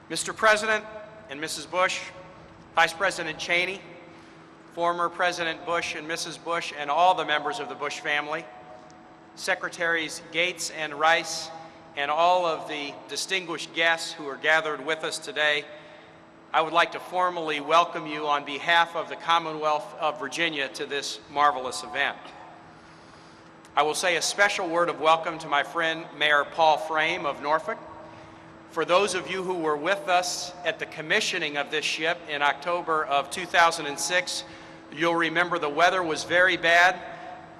Mr. President and Mrs. Bush, Vice President Cheney, former President Bush and Mrs. Bush, and all the members of the Bush family, Secretaries Gates and Rice, and all of the distinguished guests who are gathered with us today, I would like to formally welcome you on behalf of the Commonwealth of Virginia to this marvelous event. I will say a special word of welcome to my friend Mayor Paul Frame of Norfolk. For those of you who were with us at the commissioning of this ship in October of 2006, you'll remember the weather was very bad.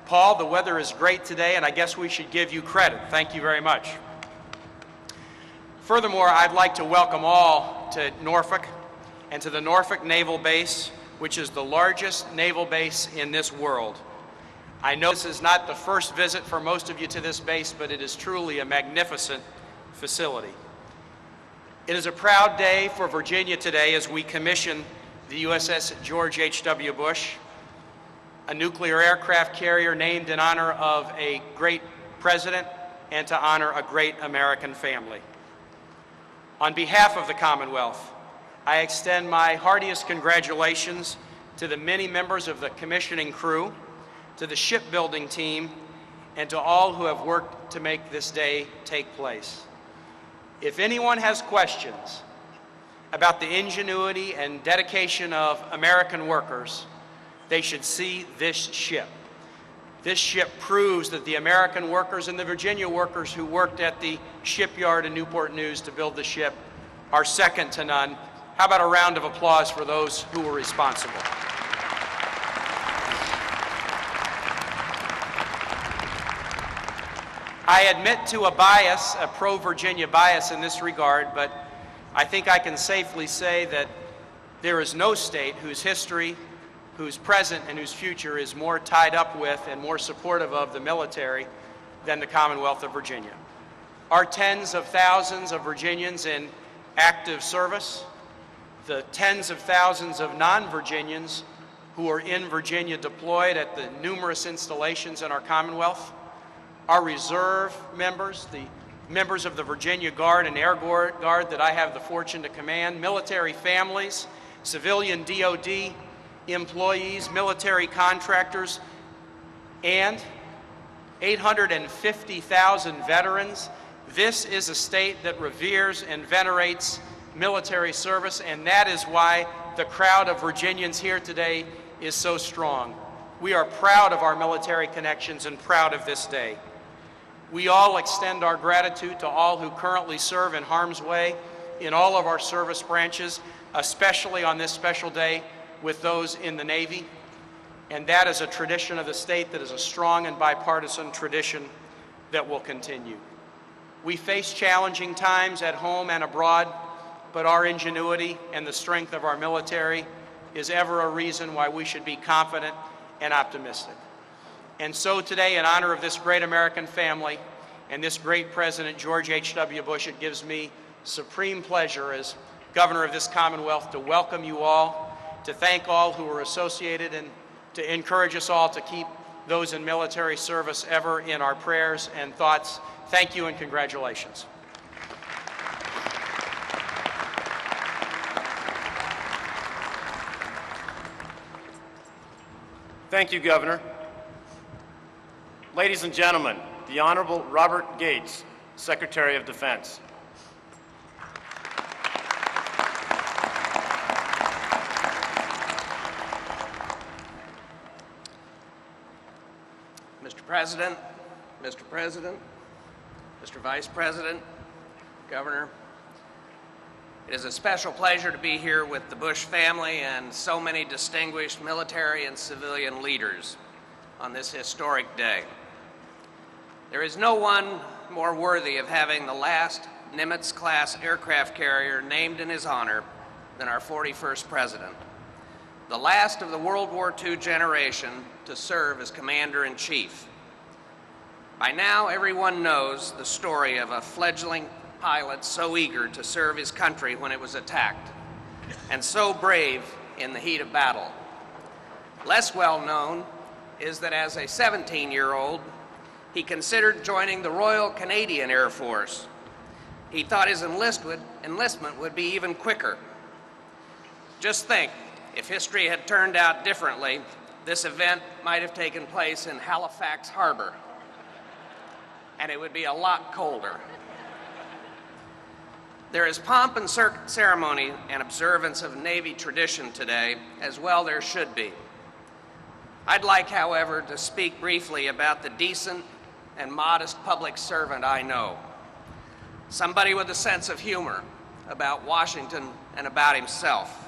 Paul, the weather is great today, and I guess we should give you credit. Thank you very much. Furthermore, I'd like to welcome all to Norfolk and to the Norfolk Naval Base, which is the largest naval base in this world. I know this is not the first visit for most of you to this base, but it is truly a magnificent facility. It is a proud day for Virginia today as we commission the USS George HW Bush, a nuclear aircraft carrier named in honor of a great president and to honor a great American family. On behalf of the Commonwealth, I extend my heartiest congratulations to the many members of the commissioning crew, to the shipbuilding team, and to all who have worked to make this day take place. If anyone has questions about the ingenuity and dedication of American workers, they should see this ship. This ship proves that the American workers and the Virginia workers who worked at the shipyard in Newport News to build the ship are second to none. How about a round of applause for those who were responsible? I admit to a bias, a pro-Virginia bias in this regard, but I think I can safely say that there is no state whose history, whose present, and whose future is more tied up with and more supportive of the military than the Commonwealth of Virginia. Our tens of thousands of Virginians in active service, the tens of thousands of non-Virginians who are in Virginia deployed at the numerous installations in our Commonwealth, our reserve members, the members of the Virginia Guard and Air Guard that I have the fortune to command, military families, civilian DOD employees, military contractors, and 850,000 veterans. This is a state that reveres and venerates military service, and that is why the crowd of Virginians here today is so strong. We are proud of our military connections and proud of this day. We all extend our gratitude to all who currently serve in harm's way in all of our service branches, especially on this special day with those in the Navy. And that is a tradition of the state that is a strong and bipartisan tradition that will continue. We face challenging times at home and abroad, but our ingenuity and the strength of our military is ever a reason why we should be confident and optimistic. And so today, in honor of this great American family and this great President, George H.W. Bush, it gives me supreme pleasure as Governor of this Commonwealth to welcome you all, to thank all who were associated, and to encourage us all to keep those in military service ever in our prayers and thoughts. Thank you and congratulations. Thank you, Governor. Ladies and gentlemen, the Honorable Robert Gates, Secretary of Defense. Mr. President, Mr. Vice President, Governor, it is a special pleasure to be here with the Bush family and so many distinguished military and civilian leaders on this historic day. There is no one more worthy of having the last Nimitz-class aircraft carrier named in his honor than our 41st President, the last of the World War II generation to serve as Commander-in-Chief. By now, everyone knows the story of a fledgling pilot so eager to serve his country when it was attacked, and so brave in the heat of battle. Less well known is that as a 17-year-old, he considered joining the Royal Canadian Air Force, He thought his enlistment would be even quicker. Just think, if history had turned out differently, this event might have taken place in Halifax Harbor, and it would be a lot colder. There is pomp and ceremony and observance of Navy tradition today, as well there should be. I'd like, however, to speak briefly about the decent and modest public servant I know. Somebody with a sense of humor about Washington and about himself.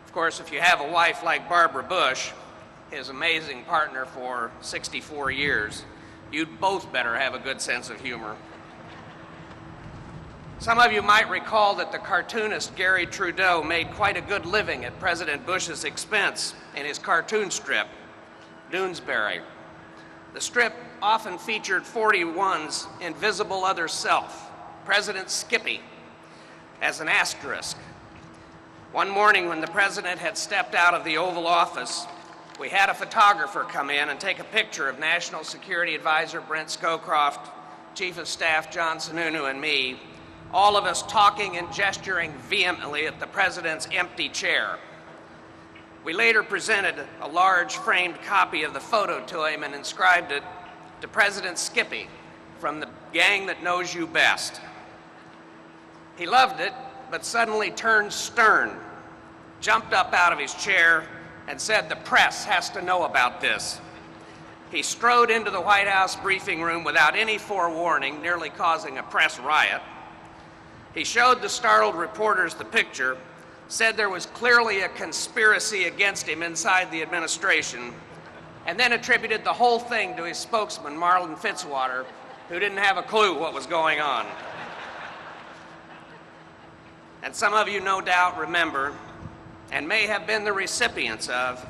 Of course, if you have a wife like Barbara Bush, his amazing partner for 64 years, you'd both better have a good sense of humor. Some of you might recall that the cartoonist Gary Trudeau made quite a good living at President Bush's expense in his cartoon strip, Doonesbury. The strip often featured 41's invisible other self, President Skippy, as an asterisk. One morning when the president had stepped out of the Oval Office, we had a photographer come in and take a picture of National Security Advisor Brent Scowcroft, Chief of Staff John Sununu, and me, all of us talking and gesturing vehemently at the president's empty chair. We later presented a large framed copy of the photo to him and inscribed it to President Skippy from the gang that knows you best. He loved it, but suddenly turned stern, jumped up out of his chair, and said the press has to know about this. He strode into the White House briefing room without any forewarning, nearly causing a press riot. He showed the startled reporters the picture, said there was clearly a conspiracy against him inside the administration, and then attributed the whole thing to his spokesman, Marlin Fitzwater, who didn't have a clue what was going on. And some of you no doubt remember, and may have been the recipients of,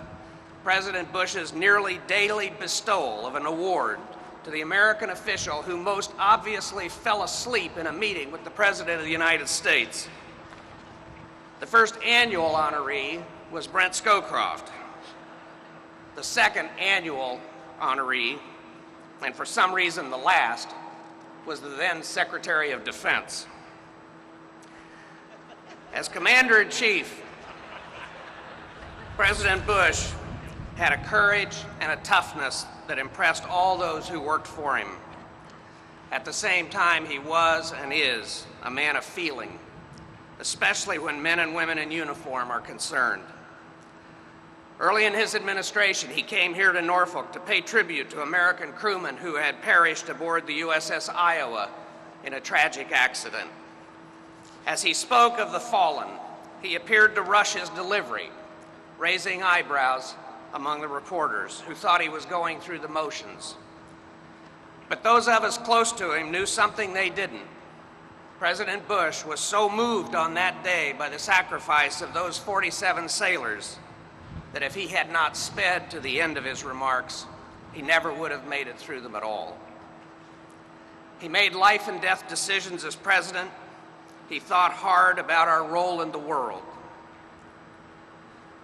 President Bush's nearly daily bestowal of an award to the American official who most obviously fell asleep in a meeting with the President of the United States. The first annual honoree was Brent Scowcroft. The second annual honoree, and for some reason the last, was the then Secretary of Defense. As Commander-in-Chief, President Bush had a courage and a toughness that impressed all those who worked for him. At the same time, he was and is a man of feeling, especially when men and women in uniform are concerned. Early in his administration, he came here to Norfolk to pay tribute to American crewmen who had perished aboard the USS Iowa in a tragic accident. As he spoke of the fallen, he appeared to rush his delivery, raising eyebrows among the reporters who thought he was going through the motions. But those of us close to him knew something they didn't. President Bush was so moved on that day by the sacrifice of those 47 sailors that if he had not sped to the end of his remarks, he never would have made it through them at all. He made life and death decisions as president. He thought hard about our role in the world.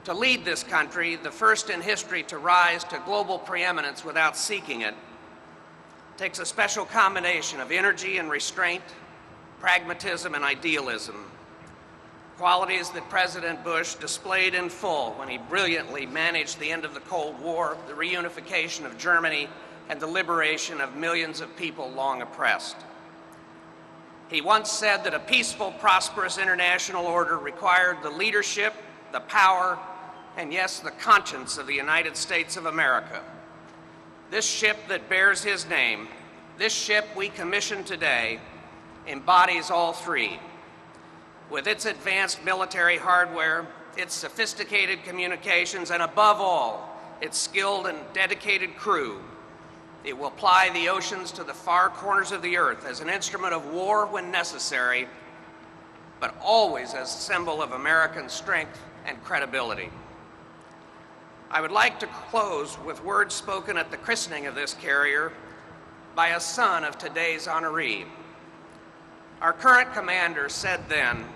To lead this country, the first in history to rise to global preeminence without seeking it, takes a special combination of energy and restraint, pragmatism and idealism, qualities that President Bush displayed in full when he brilliantly managed the end of the Cold War, the reunification of Germany, and the liberation of millions of people long oppressed. He once said that a peaceful, prosperous international order required the leadership, the power, and yes, the conscience of the United States of America. This ship that bears his name, this ship we commission today, embodies all three. With its advanced military hardware, its sophisticated communications, and above all, its skilled and dedicated crew, it will ply the oceans to the far corners of the earth as an instrument of war when necessary, but always as a symbol of American strength and credibility. I would like to close with words spoken at the christening of this carrier by a son of today's honoree. Our current commander said then,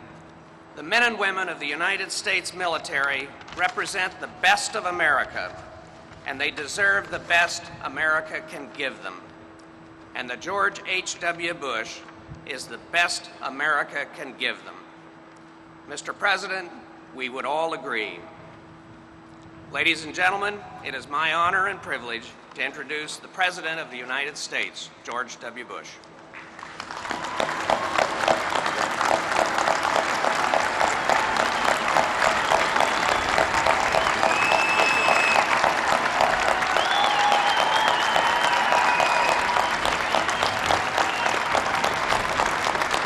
"The men and women of the United States military represent the best of America, and they deserve the best America can give them." And the George H.W. Bush is the best America can give them. Mr. President, we would all agree. Ladies and gentlemen, it is my honor and privilege to introduce the President of the United States, George W. Bush.